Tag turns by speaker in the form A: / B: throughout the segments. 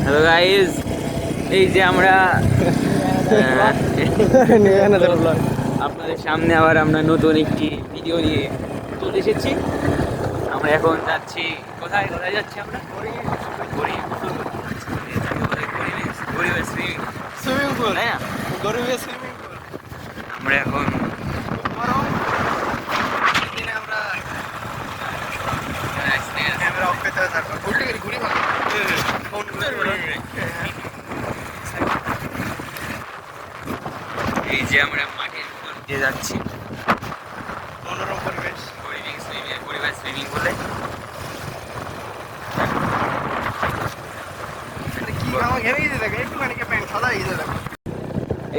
A: Hello guys, এই যে আমরা আপনাদের সামনে আবার আমরা নতুন একটি ভিডিও নিয়ে চলে এসেছি। আমরা এখন যাচ্ছি কোথায় কোথায় যাচ্ছি আমরা?
B: সুইমিং পুল,
A: তাই না?
B: গরিবের সুইমিং পুল।
A: আমরা এখন
B: ক্যামেরা অফ করতে থাকবো। ঘুরি ভালো।
A: এই যে আমরা মাঠের উপর দিয়ে যাচ্ছি,
B: মনোরম পরিবেশ।
A: পরিবেশ সুইমিং পুলে।
B: কি আমার ঘেমে গেছে দেখে, একটুখানি প্যান্ট সাদা হয়ে গেছে দেখো।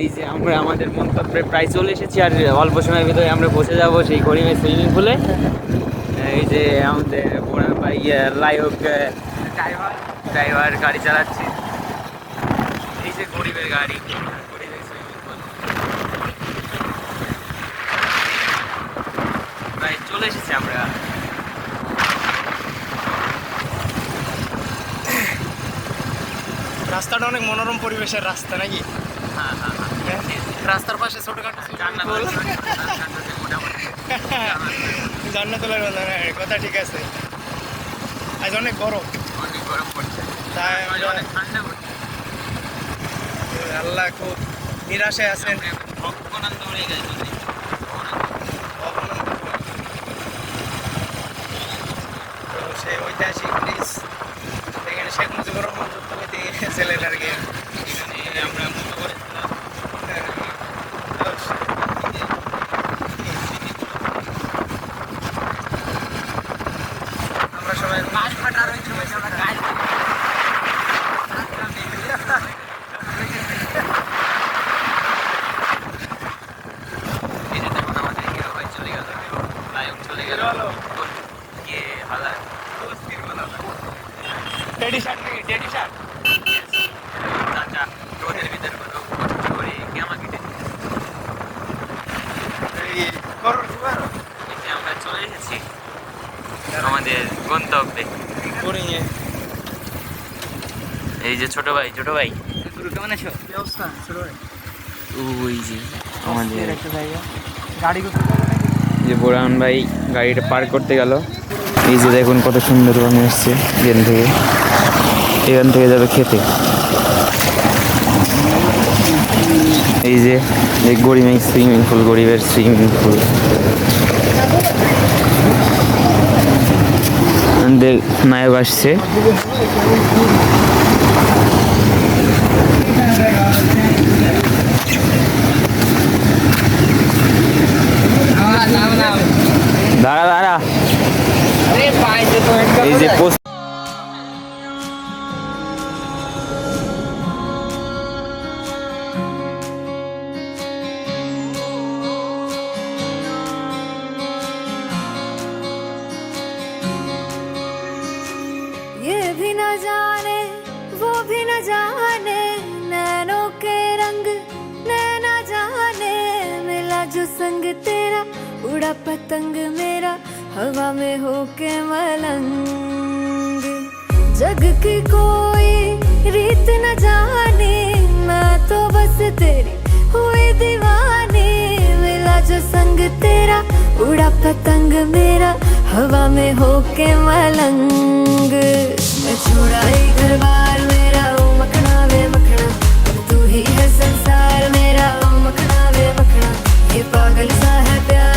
A: এই যে আমরা আমাদের মন্তব্যে প্রায় চলে এসেছি, আর অল্প সময়ের ভিতরে আমরা পৌঁছে যাব সেই গরিবের সুইমিং পুলে। এই যে আমাদের বোরান ভাই লাইক ড্রাইভার গাড়ি চালাচ্ছে। এই যে গরিবের গাড়ি, গরিবের সুইমিং পুল। প্রায় চলে এসেছি আমরা।
B: রাস্তাটা অনেক মনোরম পরিবেশের রাস্তা নাকি?
A: হ্যাঁ হ্যাঁ হ্যাঁ,
B: রাস্তার পাশে ছোটখাটো জান্নাতুলের কথা ঠিক আছে। আজ অনেক গরম,
A: অনেক গরম পড়ছে,
B: তাই
A: অনেক ঠান্ডা পড়ছে।
B: আল্লাহ খুব নিরাশায় আছেন।
A: ভক্তানন্দ হয়ে গেছে।
B: তো সেই ঐতিহাসিক ব্রিজ, এখানে শেখ মুজিবুর রহমান যুদ্ধনীতি ছিলেন আর কি।
A: এখানে আমরা মতো করেছিলাম।
B: আমরা সবাই
A: গাছ ফাটা রয়েছে, আমরা গাছ চলে গেল, নায়ক চলে গেল। গিয়ে হালার
B: টেডি শার্ট নাকি? টেডি শার্ট
A: চাচা রোদের ভিতরে কত কষ্ট করে কে আমাকে আমরা চলে এসেছি আমাদের গন্তব্যে। এই যে ছোট ভাই, ছোট ভাই কেমন আছো?
B: কি অবস্থা ছোট ভাই?
A: ওই যে আমাদের
B: একটা জায়গা গাড়ি করতে
A: যে বোরান ভাই গাড়িটা পার্ক করতে গেল। এই যে দেখুন কত সুন্দর বানিয়ে এসছে। এখান থেকে যাবে খেতে। এই যে গরিবের সুইমিং পুল, গরিবের সুইমিং পুল। নায়ক আসছে। দাঁড়া দাঁড়া, এই যে
C: ये भी न जाने वो भी न जाने, नैनों के रंग नैना जाने, मिला जो संग तेरा उड़ा पतंग मेरा हवा में होके मलंग। जग की कोई रीत न जाने, मैं तो बस तेरी हुई दीवानी, मिला जो संग तेरा उड़ा पतंग मेरा हवा में होके मलंग। मैं छोड़ा ही घर बार मेरा, ओ मखना वे मखना, अब तू ही है संसार मेरा, ओ मखना वे मखना। ये पागल सा है प्यार